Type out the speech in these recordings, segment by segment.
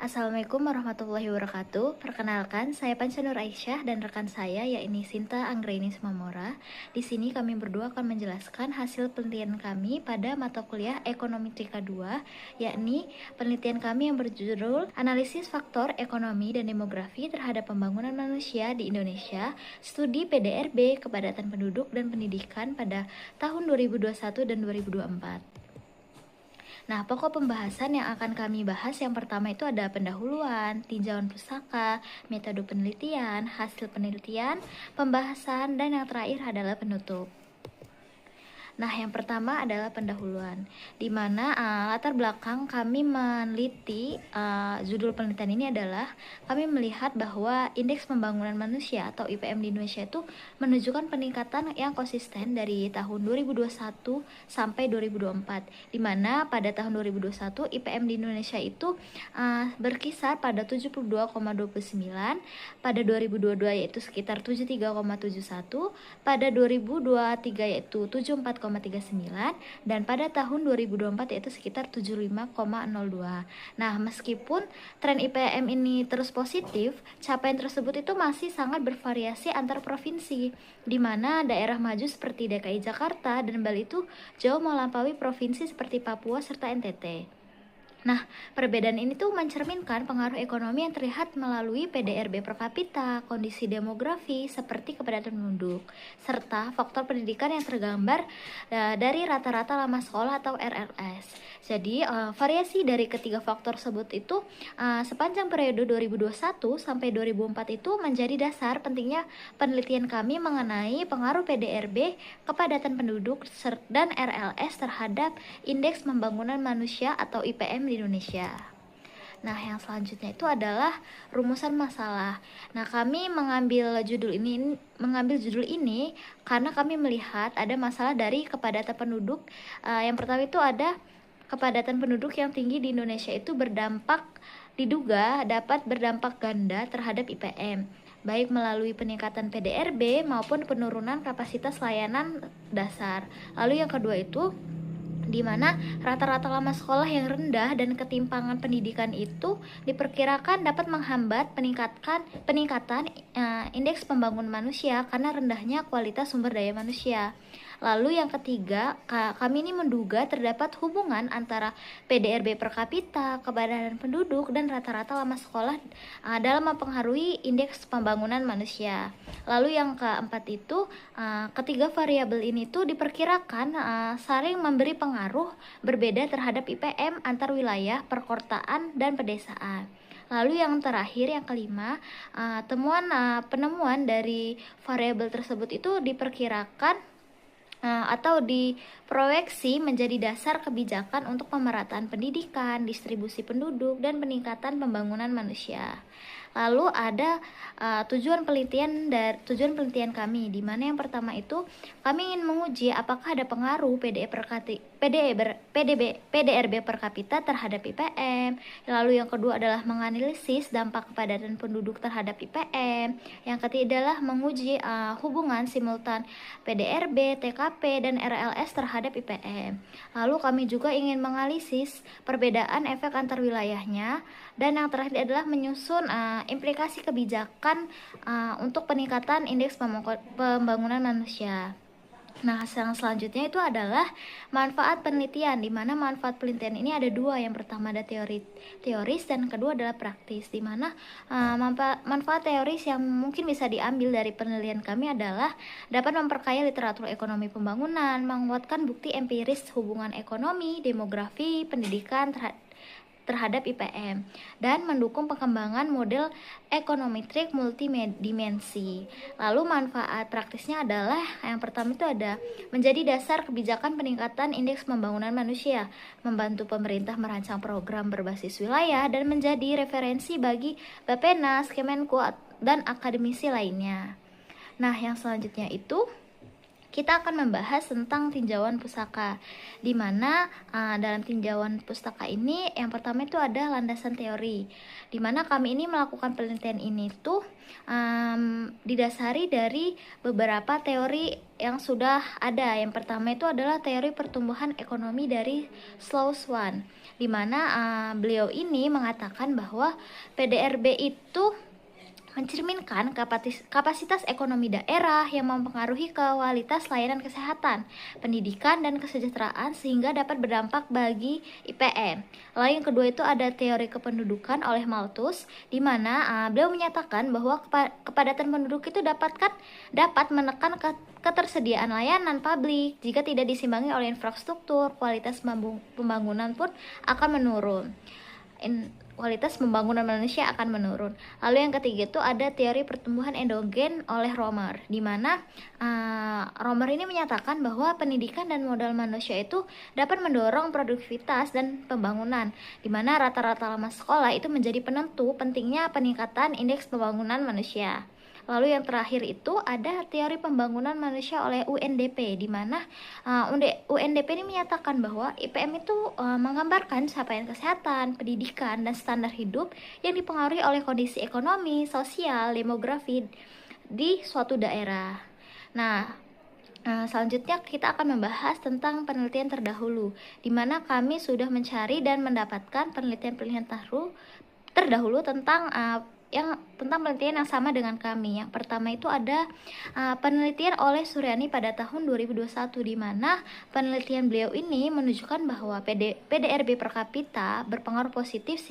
Assalamualaikum warahmatullahi wabarakatuh. Perkenalkan, saya Panca Nur Aisyah dan rekan saya yakni Sinta Anggraini Sumamora. Di sini kami berdua akan menjelaskan hasil penelitian kami pada mata kuliah Ekonomi Trika 2, yakni penelitian kami yang berjudul Analisis Faktor Ekonomi dan Demografi terhadap Pembangunan Manusia di Indonesia, Studi PDRB, Kepadatan Penduduk dan Pendidikan pada tahun 2021 dan 2024. Nah, pokok pembahasan yang akan kami bahas yang pertama itu ada pendahuluan, tinjauan pustaka, metode penelitian, hasil penelitian, pembahasan, dan yang terakhir adalah penutup. Nah, yang pertama adalah pendahuluan, di mana latar belakang kami meneliti judul penelitian ini adalah kami melihat bahwa Indeks Pembangunan Manusia atau IPM di Indonesia itu menunjukkan peningkatan yang konsisten dari tahun 2021 sampai 2024, di mana pada tahun 2021 IPM di Indonesia itu berkisar pada 72,29, pada 2022 yaitu sekitar 73,71, pada 2023 yaitu 74,39, dan pada tahun 2024 yaitu sekitar 75,02. Nah, meskipun tren IPM ini terus positif, capaian tersebut itu masih sangat bervariasi antar provinsi, di mana daerah maju seperti DKI Jakarta dan Bali itu jauh melampaui provinsi seperti Papua serta NTT. Nah, perbedaan ini tuh mencerminkan pengaruh ekonomi yang terlihat melalui PDRB per kapita, kondisi demografi seperti kepadatan penduduk, serta faktor pendidikan yang tergambar dari rata-rata lama sekolah atau RLS. Jadi, variasi dari ketiga faktor tersebut itu sepanjang periode 2021 sampai 2004 itu menjadi dasar pentingnya penelitian kami mengenai pengaruh PDRB, kepadatan penduduk, dan RLS terhadap Indeks Pembangunan Manusia atau IPM di Indonesia. Nah, yang selanjutnya itu adalah rumusan masalah. Nah, kami mengambil judul ini karena kami melihat ada masalah dari kepadatan penduduk. Yang pertama itu ada kepadatan penduduk yang tinggi di Indonesia itu diduga dapat berdampak ganda terhadap IPM, baik melalui peningkatan PDRB maupun penurunan kapasitas layanan dasar. Lalu yang kedua itu di mana rata-rata lama sekolah yang rendah dan ketimpangan pendidikan itu diperkirakan dapat menghambat peningkatan indeks pembangunan manusia karena rendahnya kualitas sumber daya manusia. Lalu yang ketiga, kami ini menduga terdapat hubungan antara PDRB per kapita, kepadatan penduduk, dan rata-rata lama sekolah dalam mempengaruhi indeks pembangunan manusia. Lalu yang keempat itu, ketiga variabel ini tuh diperkirakan saling memberi pengaruh berbeda terhadap IPM antar wilayah, perkotaan, dan pedesaan. Lalu yang terakhir, yang kelima, penemuan dari variabel tersebut itu diperkirakan atau diproyeksi menjadi dasar kebijakan untuk pemerataan pendidikan, distribusi penduduk, dan peningkatan pembangunan manusia. Lalu ada tujuan penelitian kami, di mana yang pertama itu kami ingin menguji apakah ada pengaruh PDRB per kapita terhadap IPM. Lalu yang kedua adalah menganalisis dampak kepadatan penduduk terhadap IPM. Yang ketiga adalah menguji hubungan simultan PDRB, TKP, dan RLS terhadap IPM. Lalu kami juga ingin menganalisis perbedaan efek antar wilayahnya. Dan yang terakhir adalah menyusun implikasi kebijakan untuk peningkatan indeks pembangunan manusia. Nah, yang selanjutnya itu adalah manfaat penelitian, di mana manfaat penelitian ini ada dua. Yang pertama ada teoris dan kedua adalah praktis, di mana manfaat teoris yang mungkin bisa diambil dari penelitian kami adalah dapat memperkaya literatur ekonomi pembangunan, menguatkan bukti empiris hubungan ekonomi, demografi, pendidikan terhadap IPM, dan mendukung pengembangan model ekonometrik multidimensi. Lalu manfaat praktisnya adalah yang pertama itu ada menjadi dasar kebijakan peningkatan indeks pembangunan manusia, membantu pemerintah merancang program berbasis wilayah, dan menjadi referensi bagi Bappenas, Kemenku, dan akademisi lainnya. Nah, yang selanjutnya itu kita akan membahas tentang tinjauan pustaka, di mana dalam tinjauan pustaka ini yang pertama itu ada landasan teori, di mana kami ini melakukan penelitian ini tuh didasari dari beberapa teori yang sudah ada. Yang pertama itu adalah teori pertumbuhan ekonomi dari Schloss-Swan, di mana beliau ini mengatakan bahwa PDRB itu mencerminkan kapasitas ekonomi daerah yang mempengaruhi kualitas layanan kesehatan, pendidikan, dan kesejahteraan sehingga dapat berdampak bagi IPM. Lalu yang kedua itu ada teori kependudukan oleh Malthus, di mana beliau menyatakan bahwa kepadatan penduduk itu dapat menekan ketersediaan layanan publik. Jika tidak disimbangi oleh infrastruktur, kualitas pembangunan pun akan menurun. Kualitas pembangunan manusia akan menurun. Lalu yang ketiga itu ada teori pertumbuhan endogen oleh Romer, di mana Romer ini menyatakan bahwa pendidikan dan modal manusia itu dapat mendorong produktivitas dan pembangunan, di mana rata-rata lama sekolah itu menjadi penentu pentingnya peningkatan indeks pembangunan manusia. Lalu yang terakhir itu ada teori pembangunan manusia oleh UNDP, di mana UNDP ini menyatakan bahwa IPM itu menggambarkan capaian kesehatan, pendidikan, dan standar hidup yang dipengaruhi oleh kondisi ekonomi, sosial, demografi di suatu daerah. Nah, selanjutnya kita akan membahas tentang penelitian terdahulu, di mana kami sudah mencari dan mendapatkan penelitian-penelitian terdahulu tentang penelitian yang sama dengan kami. Yang pertama itu ada penelitian oleh Suryani pada tahun 2021, di mana penelitian beliau ini menunjukkan bahwa PDRB per kapita berpengaruh positif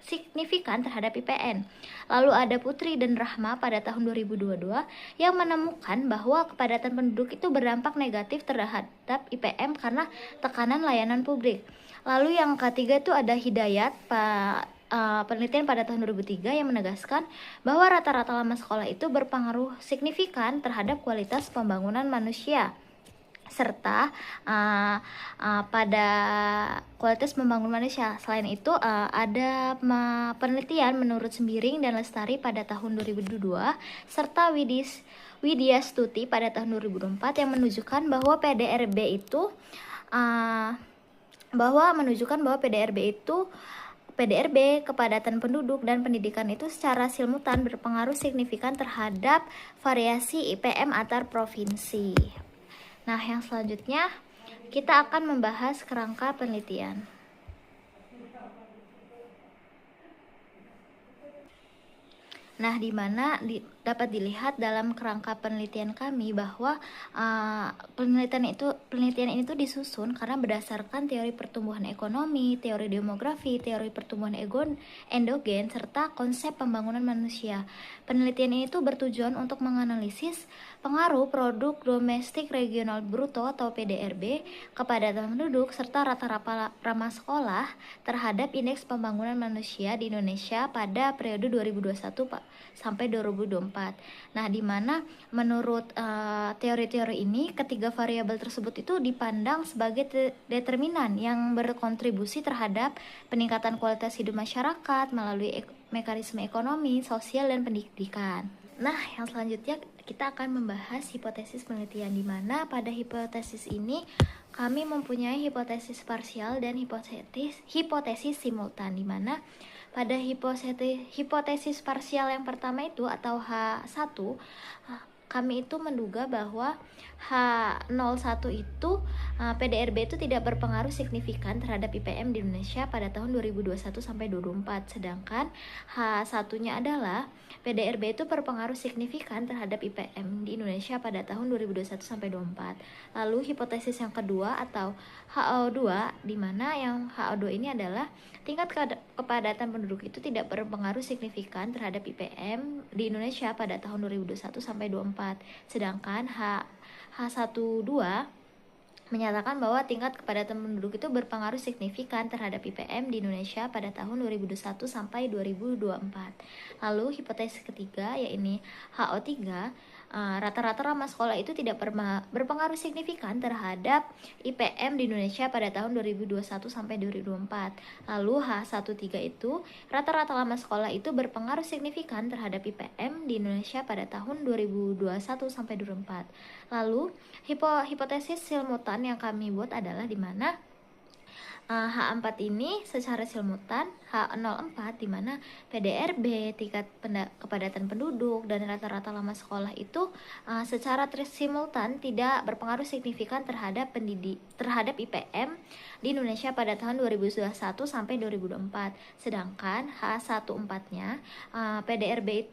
signifikan terhadap IPN. Lalu ada Putri dan Rahma pada tahun 2022 yang menemukan bahwa kepadatan penduduk itu berdampak negatif terhadap IPM karena tekanan layanan publik. Lalu yang ketiga itu ada Hidayat penelitian pada tahun 2003 yang menegaskan bahwa rata-rata lama sekolah itu berpengaruh signifikan terhadap kualitas pembangunan manusia, serta pada kualitas pembangunan manusia. Selain itu ada penelitian menurut Sembiring dan Lestari pada tahun 2002 serta Widya Stuti pada tahun 2004 yang menunjukkan bahwa PDRB, kepadatan penduduk, dan pendidikan itu secara simultan berpengaruh signifikan terhadap variasi IPM antar provinsi. Nah, yang selanjutnya kita akan membahas kerangka penelitian. Nah, di mana dapat dilihat dalam kerangka penelitian kami bahwa penelitian ini tuh disusun karena berdasarkan teori pertumbuhan ekonomi, teori demografi, teori pertumbuhan endogen, serta konsep pembangunan manusia. Penelitian ini tuh bertujuan untuk menganalisis pengaruh produk domestik regional bruto atau PDRB, kepadatan penduduk, serta rata-rata ramah sekolah terhadap indeks pembangunan manusia di Indonesia pada periode 2021 sampai 2024. Nah, di mana menurut teori-teori ini ketiga variabel tersebut itu dipandang sebagai determinan yang berkontribusi terhadap peningkatan kualitas hidup masyarakat melalui mekanisme ekonomi, sosial, dan pendidikan. Nah, yang selanjutnya kita akan membahas hipotesis penelitian, di mana pada hipotesis ini kami mempunyai hipotesis parsial dan hipotesis simultan, di mana pada hipotesis parsial yang pertama itu atau H1, kami itu menduga bahwa H01 itu PDRB itu tidak berpengaruh signifikan terhadap IPM di Indonesia pada tahun 2021 sampai 2024, sedangkan H1-nya adalah PDRB itu berpengaruh signifikan terhadap IPM di Indonesia pada tahun 2021 sampai 2024. Lalu hipotesis yang kedua atau HO2, di mana yang HO2 ini adalah tingkat kepadatan penduduk itu tidak berpengaruh signifikan terhadap IPM di Indonesia pada tahun 2021 sampai 2024. Sedangkan H12 menyatakan bahwa tingkat kepadatan penduduk itu berpengaruh signifikan terhadap IPM di Indonesia pada tahun 2021 sampai 2024. Lalu hipotesis ketiga, yaitu HO3, rata-rata lama sekolah itu tidak berpengaruh signifikan terhadap IPM di Indonesia pada tahun 2021 sampai 2024. Lalu H13 itu rata-rata lama sekolah itu berpengaruh signifikan terhadap IPM di Indonesia pada tahun 2021 sampai 2024. Lalu hipotesis silmutan yang kami buat adalah di mana H4 ini secara silmutan, H04 di mana PDRB, tingkat kepadatan penduduk, dan rata-rata lama sekolah itu secara simultan tidak berpengaruh signifikan terhadap IPM di Indonesia pada tahun 2021 sampai 2024. Sedangkan H14-nya PDRB,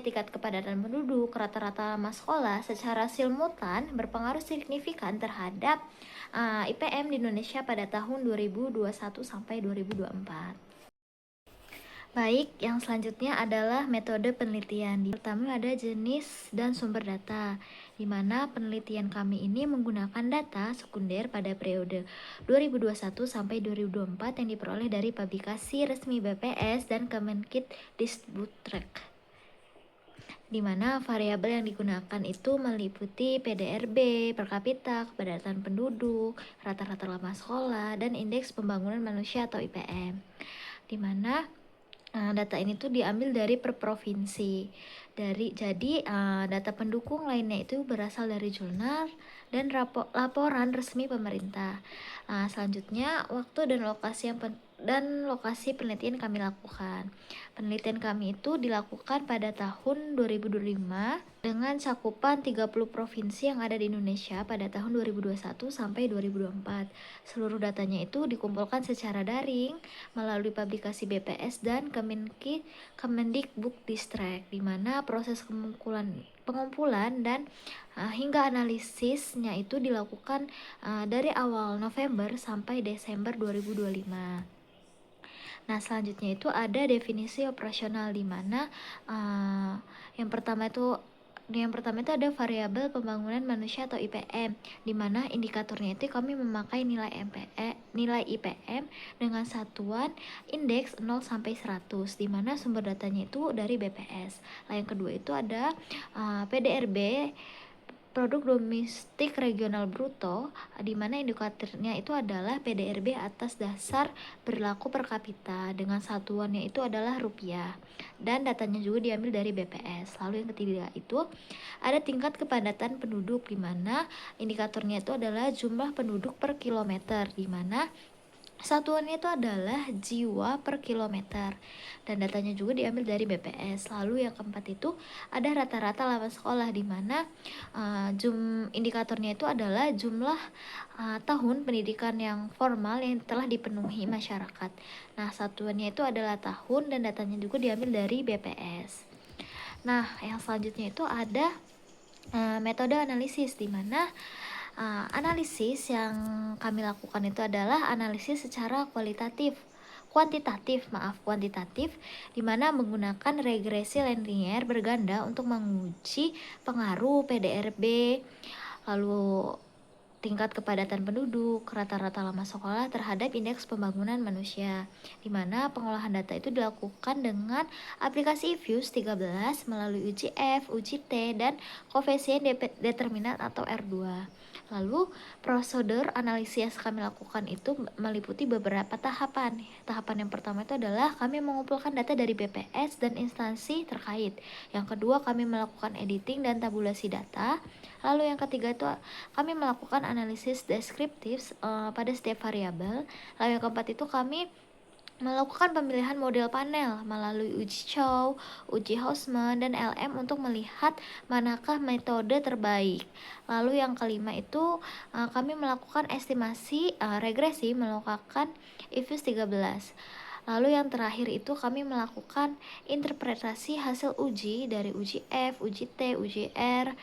tingkat kepadatan penduduk, rata-rata lama sekolah secara simultan berpengaruh signifikan terhadap IPM di Indonesia pada tahun 2021 sampai 2024. Baik, yang selanjutnya adalah metode penelitian. Pertama ada jenis dan sumber data, di mana penelitian kami ini menggunakan data sekunder pada periode 2021 sampai 2024 yang diperoleh dari publikasi resmi BPS dan Kemendikbudristek, di mana variabel yang digunakan itu meliputi PDRB, per kapita, kepadatan penduduk, rata-rata lama sekolah, dan indeks pembangunan manusia atau IPM. Di mana data ini tuh diambil dari per provinsi. Jadi data pendukung lainnya itu berasal dari jurnal dan laporan resmi pemerintah. Selanjutnya waktu dan lokasi penelitian kami lakukan. Penelitian kami itu dilakukan pada tahun 2025 dengan cakupan 30 provinsi yang ada di Indonesia pada tahun 2021 sampai 2024. Seluruh datanya itu dikumpulkan secara daring melalui publikasi BPS dan Kemendikbudristek, di mana proses pengumpulan dan hingga analisisnya itu dilakukan dari awal November sampai Desember 2025. Nah, selanjutnya itu ada definisi operasional, di mana yang pertama itu ada variabel pembangunan manusia atau IPM, di mana indikatornya itu kami memakai nilai IPM dengan satuan indeks 0 sampai 100, di mana sumber datanya itu dari BPS. Yang kedua itu ada PDRB, produk domestik regional bruto, di mana indikatornya itu adalah PDRB atas dasar berlaku per kapita dengan satuannya itu adalah rupiah, dan datanya juga diambil dari BPS. Lalu yang ketiga itu ada tingkat kepadatan penduduk, di mana indikatornya itu adalah jumlah penduduk per kilometer, di mana satuannya itu adalah jiwa per kilometer, dan datanya juga diambil dari BPS. Lalu yang keempat itu ada rata-rata lama sekolah, di mana indikatornya itu adalah jumlah tahun pendidikan yang formal yang telah dipenuhi masyarakat. Nah, satuannya itu adalah tahun, dan datanya juga diambil dari BPS. Nah, yang selanjutnya itu ada metode analisis, di mana analisis yang kami lakukan itu adalah analisis secara kuantitatif, di mana menggunakan regresi linier berganda untuk menguji pengaruh PDRB, lalu tingkat kepadatan penduduk, rata-rata lama sekolah terhadap indeks pembangunan manusia, di mana pengolahan data itu dilakukan dengan aplikasi Fuse 13 melalui uji F, uji T, dan koefisien determinant atau R2. Lalu prosedur analisis yang kami lakukan itu meliputi beberapa tahapan. Tahapan yang pertama itu adalah kami mengumpulkan data dari BPS dan instansi terkait. Yang kedua, kami melakukan editing dan tabulasi data. Lalu yang ketiga itu kami melakukan analisis deskriptif pada setiap variabel. Lalu yang keempat itu kami melakukan pemilihan model panel melalui uji Chow, uji Hausman, dan LM untuk melihat manakah metode terbaik. Lalu yang kelima itu kami melakukan estimasi regresi melakukan IFUS 13. Lalu yang terakhir itu kami melakukan interpretasi hasil uji dari uji F, uji T, uji R,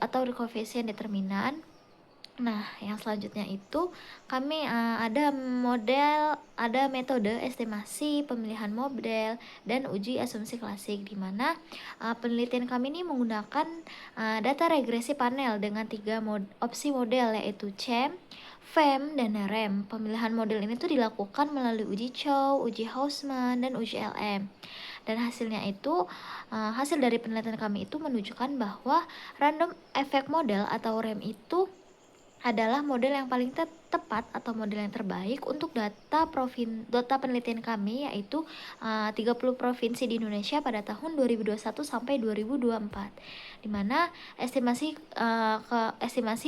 atau koefisien determinan. Nah, yang selanjutnya itu kami ada metode estimasi, pemilihan model, dan uji asumsi klasik, di mana penelitian kami ini menggunakan data regresi panel dengan 3 opsi model, yaitu CHEM, FEM, dan REM. Pemilihan model ini tuh dilakukan melalui uji Chow, uji Hausman, dan uji LM. Dan hasil dari penelitian kami itu menunjukkan bahwa random effect model atau RAM itu adalah model yang paling tepat atau model yang terbaik untuk data penelitian kami, yaitu 30 provinsi di Indonesia pada tahun 2021 sampai 2024, di mana estimasi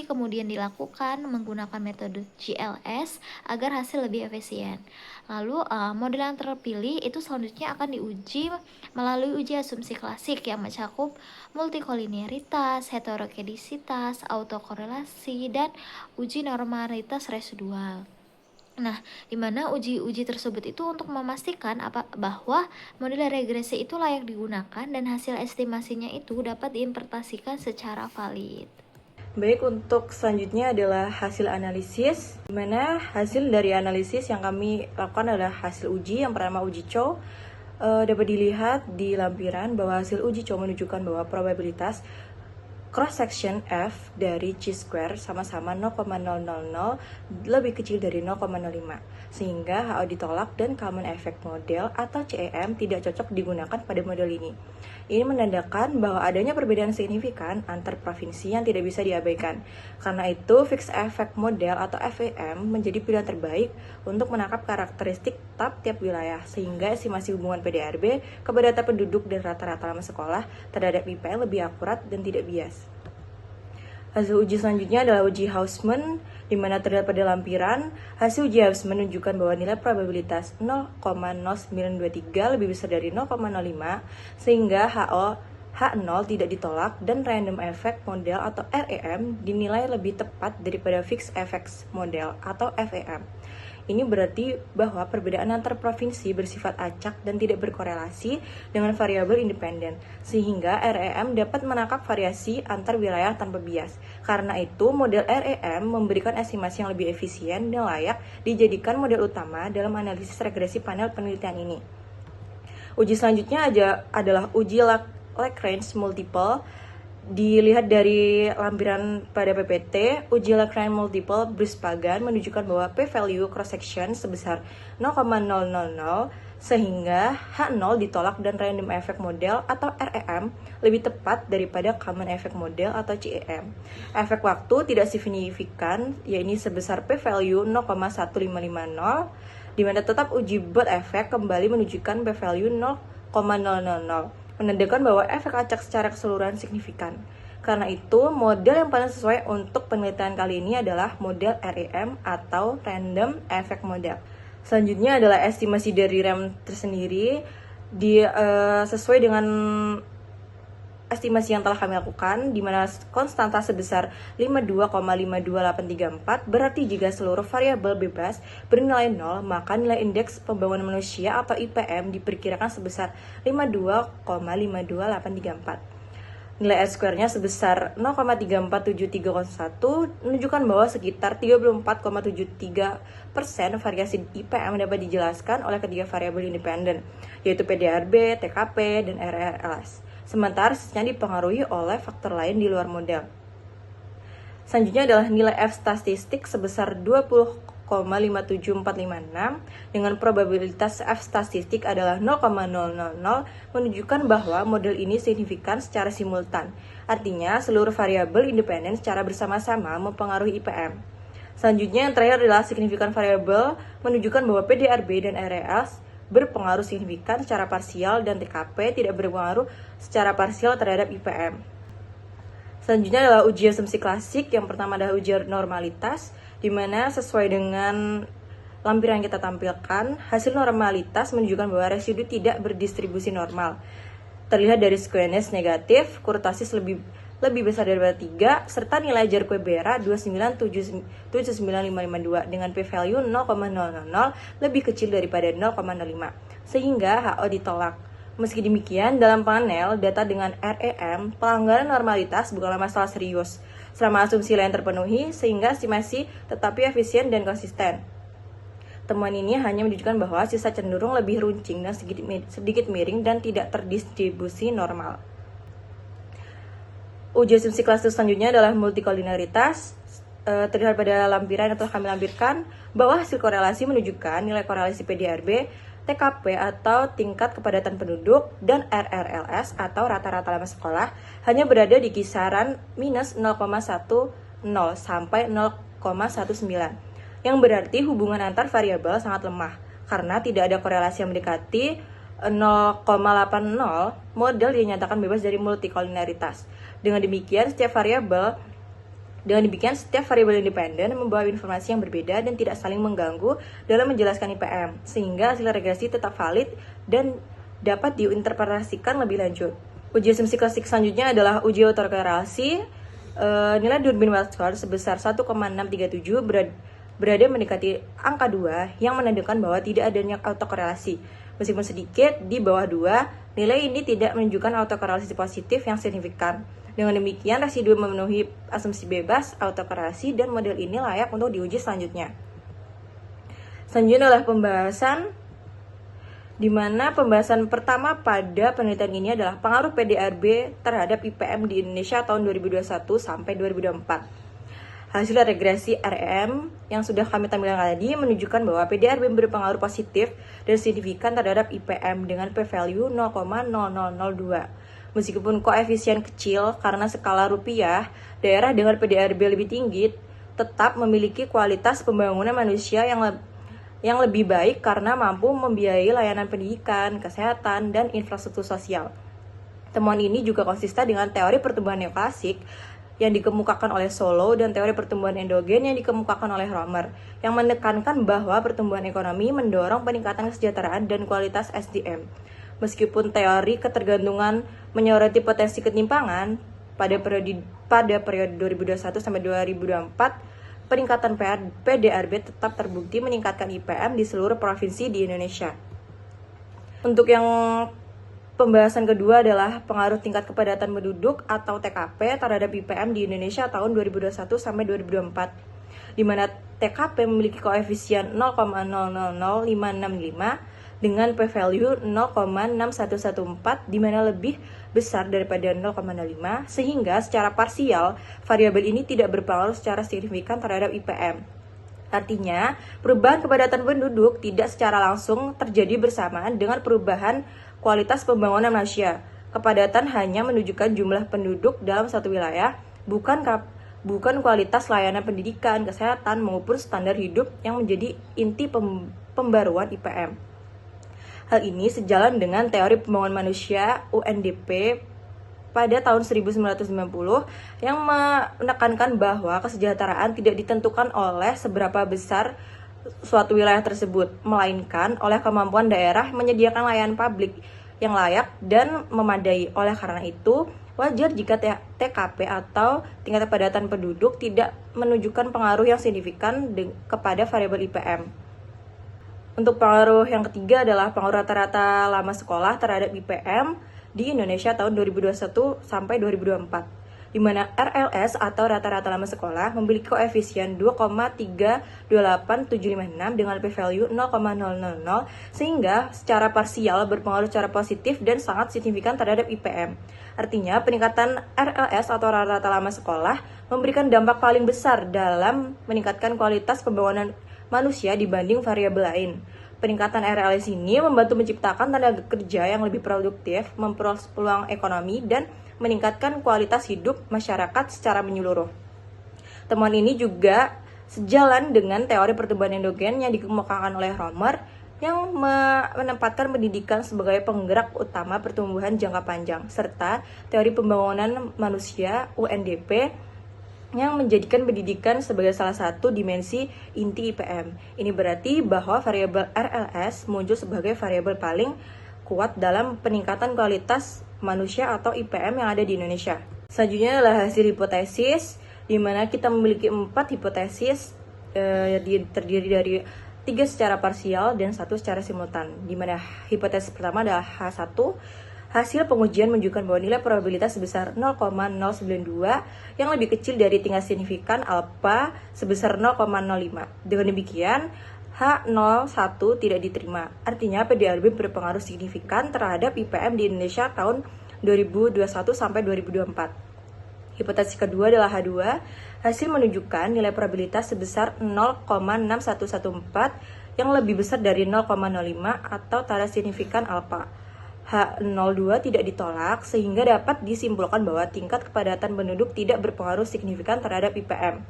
kemudian dilakukan menggunakan metode GLS agar hasil lebih efisien. Lalu model yang terpilih itu selanjutnya akan diuji melalui uji asumsi klasik yang mencakup multikolinearitas, heterogenisitas, autokorelasi, dan uji normalitas residual. Nah, di mana uji tersebut itu untuk memastikan bahwa model regresi itu layak digunakan dan hasil estimasinya itu dapat diinterpretasikan secara valid. Baik, untuk selanjutnya adalah hasil analisis, di mana hasil dari analisis yang kami lakukan adalah hasil uji yang pertama uji Chow. Dapat dilihat di lampiran bahwa hasil uji Chow menunjukkan bahwa probabilitas cross section F dari chi-square sama-sama 0,000 lebih kecil dari 0,05, sehingga HO ditolak dan common effect model atau CEM tidak cocok digunakan pada model ini. Ini menandakan bahwa adanya perbedaan signifikan antar provinsi yang tidak bisa diabaikan. Karena itu, fixed effect model atau FEM menjadi pilihan terbaik untuk menangkap karakteristik tiap wilayah, sehingga estimasi hubungan PDRB kepada data penduduk dan rata-rata lama sekolah terhadap IPL lebih akurat dan tidak bias. Hasil uji selanjutnya adalah uji Hausman, di mana terlihat pada lampiran. Hasil uji Hausman menunjukkan bahwa nilai probabilitas 0,0923 lebih besar dari 0,05, sehingga H0 tidak ditolak dan random effect model atau REM dinilai lebih tepat daripada fixed effects model atau FEM. Ini berarti bahwa perbedaan antar provinsi bersifat acak dan tidak berkorelasi dengan variabel independen, sehingga REM dapat menangkap variasi antar wilayah tanpa bias. Karena itu, model REM memberikan estimasi yang lebih efisien dan layak dijadikan model utama dalam analisis regresi panel penelitian ini. Uji selanjutnya adalah uji Lagrange multiple. Dilihat dari lampiran pada PPT, uji Lagrange multiple Brispagan menunjukkan bahwa p-value cross-section sebesar 0,000 sehingga H0 ditolak dan random effect model atau REM lebih tepat daripada common effect model atau CEM. Efek waktu tidak signifikan, yaitu sebesar p-value 0,1550, di mana tetap uji Bode effect kembali menunjukkan p-value 0,000, menandakan bahwa efek acak secara keseluruhan signifikan. Karena itu, model yang paling sesuai untuk penelitian kali ini adalah model REM atau Random Effect Model. Selanjutnya adalah estimasi dari RAM tersendiri, sesuai dengan estimasi yang telah kami lakukan, di mana konstanta sebesar 52,52834, berarti jika seluruh variabel bebas bernilai 0, maka nilai indeks pembangunan manusia atau IPM diperkirakan sebesar 52,52834. Nilai S-square-nya sebesar 0,347301 menunjukkan bahwa sekitar 34,73% variasi IPM dapat dijelaskan oleh ketiga variabel independen, yaitu PDRB, TKP, dan RRLS. Sementara sisanya dipengaruhi oleh faktor lain di luar model. Selanjutnya adalah nilai F statistik sebesar 20,57456 dengan probabilitas F statistik adalah 0,000, menunjukkan bahwa model ini signifikan secara simultan. Artinya, seluruh variabel independen secara bersama-sama mempengaruhi IPM. Selanjutnya yang terakhir adalah signifikan variabel, menunjukkan bahwa PDRB dan RLS berpengaruh signifikan secara parsial dan TKP tidak berpengaruh secara parsial terhadap IPM. Selanjutnya adalah uji asumsi klasik. Yang pertama adalah uji normalitas, di mana sesuai dengan lampiran yang kita tampilkan, hasil normalitas menunjukkan bahwa residu tidak berdistribusi normal. Terlihat dari squeness negatif, kurtosis lebih besar daripada 3, serta nilai Jarque-Bera 2979552 dengan p-value 0,000 lebih kecil daripada 0,05, sehingga HO ditolak. Meski demikian, dalam panel data dengan REM, pelanggaran normalitas bukanlah masalah serius selama asumsi lain terpenuhi, sehingga estimasi tetapi efisien dan konsisten. Temuan ini hanya menunjukkan bahwa sisa cenderung lebih runcing dan sedikit miring dan tidak terdistribusi normal. Uji asumsi klaster selanjutnya adalah multikolinearitas. terlihat pada lampiran yang telah kami lampirkan bahwa hasil korelasi menunjukkan nilai korelasi PDRB, TKP atau tingkat kepadatan penduduk, dan RRLS atau rata-rata lama sekolah hanya berada di kisaran minus 0,10 sampai 0,19, yang berarti hubungan antar variabel sangat lemah karena tidak ada korelasi yang mendekati 0,80. Model dinyatakan bebas dari multikolinialitas. Dengan demikian setiap variabel independen membawa informasi yang berbeda dan tidak saling mengganggu dalam menjelaskan IPM, sehingga hasil regresi tetap valid dan dapat diinterpretasikan lebih lanjut. Uji asumsi klasik selanjutnya adalah uji autokorelasi. Nilai Durbin Weld score sebesar 1,637 berada mendekati angka 2 yang menandakan bahwa tidak adanya autokorelasi. Meskipun sedikit di bawah 2, nilai ini tidak menunjukkan autokorelasi positif yang signifikan. Dengan demikian, residu memenuhi asumsi bebas, autokorelasi, dan model ini layak untuk diuji selanjutnya. Selanjutnya adalah pembahasan, di mana pembahasan pertama pada penelitian ini adalah pengaruh PDRB terhadap IPM di Indonesia tahun 2021 sampai 2024. Hasil regresi REM yang sudah kami tampilkan tadi menunjukkan bahwa PDRB berpengaruh positif dan signifikan terhadap IPM dengan p-value 0,0002. Meskipun koefisien kecil karena skala rupiah, daerah dengan PDRB lebih tinggi tetap memiliki kualitas pembangunan manusia yang lebih baik karena mampu membiayai layanan pendidikan, kesehatan, dan infrastruktur sosial. Temuan ini juga konsisten dengan teori pertumbuhan neoklasik yang dikemukakan oleh Solow dan teori pertumbuhan endogen yang dikemukakan oleh Romer, yang menekankan bahwa pertumbuhan ekonomi mendorong peningkatan kesejahteraan dan kualitas SDM. Meskipun teori ketergantungan menyoroti potensi ketimpangan pada periode 2021 sampai 2024, peningkatan PDRB tetap terbukti meningkatkan IPM di seluruh provinsi di Indonesia. Untuk yang pembahasan kedua adalah pengaruh tingkat kepadatan penduduk atau TKP terhadap IPM di Indonesia tahun 2021 sampai 2024, di mana TKP memiliki koefisien 0,000565 dengan p-value 0,6114, di mana lebih besar daripada 0,05, sehingga secara parsial variabel ini tidak berpengaruh secara signifikan terhadap IPM. Artinya, perubahan kepadatan penduduk tidak secara langsung terjadi bersamaan dengan perubahan kualitas pembangunan manusia. Kepadatan hanya menunjukkan jumlah penduduk dalam satu wilayah, bukan kualitas layanan pendidikan, kesehatan, maupun standar hidup yang menjadi inti pembaruan IPM. Hal ini sejalan dengan teori pembangunan manusia UNDP pada tahun 1990 yang menekankan bahwa kesejahteraan tidak ditentukan oleh seberapa besar suatu wilayah tersebut, melainkan oleh kemampuan daerah menyediakan layanan publik yang layak dan memadai. Oleh karena itu, wajar jika TKP atau tingkat kepadatan penduduk tidak menunjukkan pengaruh yang signifikan kepada variabel IPM. Untuk pengaruh yang ketiga adalah pengaruh rata-rata lama sekolah terhadap IPM di Indonesia tahun 2021 sampai 2024, di mana RLS atau rata-rata lama sekolah memiliki koefisien 2,328756 dengan p-value 0,000, sehingga secara parsial berpengaruh secara positif dan sangat signifikan terhadap IPM. Artinya, peningkatan RLS atau rata-rata lama sekolah memberikan dampak paling besar dalam meningkatkan kualitas pembangunan manusia dibanding variabel lain. Peningkatan RLS ini membantu menciptakan tenaga kerja yang lebih produktif, memperluas peluang ekonomi, dan meningkatkan kualitas hidup masyarakat secara menyeluruh. Temuan ini juga sejalan dengan teori pertumbuhan endogen yang dikemukakan oleh Romer, yang menempatkan pendidikan sebagai penggerak utama pertumbuhan jangka panjang, serta teori pembangunan manusia UNDP yang menjadikan pendidikan sebagai salah satu dimensi inti IPM. Ini berarti bahwa variabel RLS muncul sebagai variabel paling kuat dalam peningkatan kualitas manusia atau IPM yang ada di Indonesia. Selanjutnya adalah hasil hipotesis, di mana kita memiliki 4 hipotesis terdiri dari 3 secara parsial dan 1 secara simultan, di mana hipotesis pertama adalah H1. Hasil pengujian menunjukkan bahwa nilai probabilitas sebesar 0,092 yang lebih kecil dari tingkat signifikan alpha sebesar 0,05. Dengan demikian, H01 tidak diterima. Artinya PDRB berpengaruh signifikan terhadap IPM di Indonesia tahun 2021 sampai 2024. Hipotesis kedua adalah H2. Hasil menunjukkan nilai probabilitas sebesar 0,6114 yang lebih besar dari 0,05 atau tanda signifikan alfa. H02 tidak ditolak sehingga dapat disimpulkan bahwa tingkat kepadatan penduduk tidak berpengaruh signifikan terhadap IPM.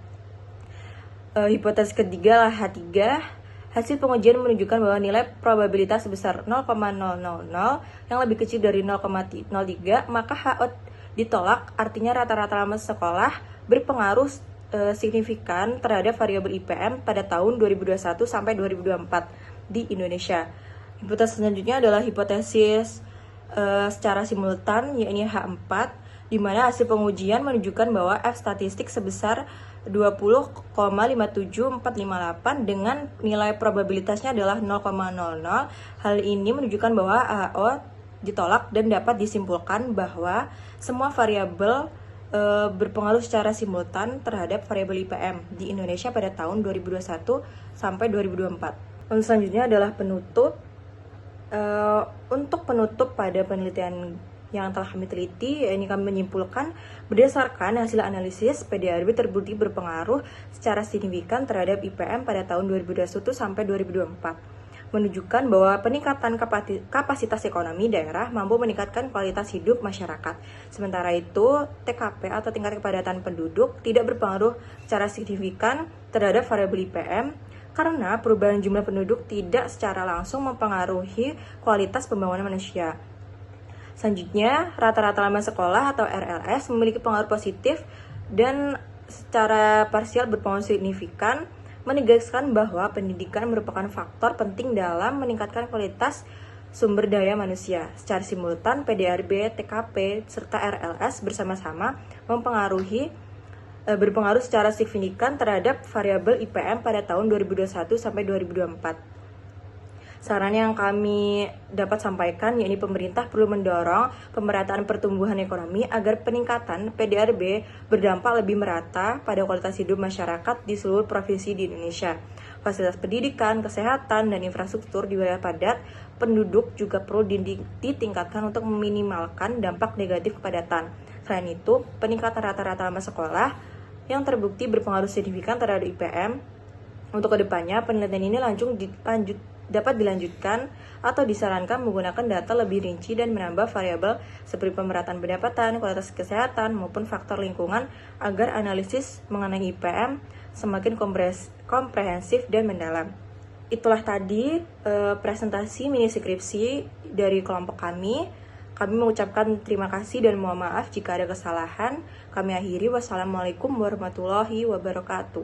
Hipotesis ketiga lah H3. Hasil pengujian menunjukkan bahwa nilai probabilitas sebesar 0,000 yang lebih kecil dari 0,03, maka HO ditolak, artinya rata-rata lama sekolah berpengaruh signifikan terhadap variabel IPM pada tahun 2021 sampai 2024 di Indonesia. Hipotesis selanjutnya adalah hipotesis secara simultan, yakni H4, di mana hasil pengujian menunjukkan bahwa F statistik sebesar 20,57458 dengan nilai probabilitasnya adalah 0,00. Hal ini menunjukkan bahwa HO ditolak dan dapat disimpulkan bahwa semua variabel berpengaruh secara simultan terhadap variabel IPM di Indonesia pada tahun 2021 sampai 2024. Untuk selanjutnya adalah penutup. Untuk penutup pada penelitian yang telah kami teliti, ini kami menyimpulkan berdasarkan hasil analisis PDRB terbukti berpengaruh secara signifikan terhadap IPM pada tahun 2021 sampai 2024, menunjukkan bahwa peningkatan kapasitas ekonomi daerah mampu meningkatkan kualitas hidup masyarakat. Sementara itu, TKP atau tingkat kepadatan penduduk tidak berpengaruh secara signifikan terhadap variabel IPM karena perubahan jumlah penduduk tidak secara langsung mempengaruhi kualitas pembangunan manusia. Selanjutnya, rata-rata lama sekolah atau RLS memiliki pengaruh positif dan secara parsial berpengaruh signifikan, menegaskan bahwa pendidikan merupakan faktor penting dalam meningkatkan kualitas sumber daya manusia. Secara simultan, PDRB, TKP, serta RLS bersama-sama berpengaruh secara signifikan terhadap variabel IPM pada tahun 2021 sampai 2024. Saran yang kami dapat sampaikan yakni pemerintah perlu mendorong pemerataan pertumbuhan ekonomi agar peningkatan PDRB berdampak lebih merata pada kualitas hidup masyarakat di seluruh provinsi di Indonesia. Fasilitas pendidikan, kesehatan, dan infrastruktur di wilayah padat penduduk juga perlu ditingkatkan untuk meminimalkan dampak negatif kepadatan. Selain itu, peningkatan rata-rata lama sekolah yang terbukti berpengaruh signifikan terhadap IPM. Untuk kedepannya, penelitian ini dapat dilanjutkan atau disarankan menggunakan data lebih rinci dan menambah variabel seperti pemerataan pendapatan, kualitas kesehatan, maupun faktor lingkungan agar analisis mengenai IPM semakin komprehensif dan mendalam. Itulah tadi presentasi mini skripsi dari kelompok kami. Kami mengucapkan terima kasih dan mohon maaf jika ada kesalahan. Kami akhiri. Wassalamualaikum warahmatullahi wabarakatuh.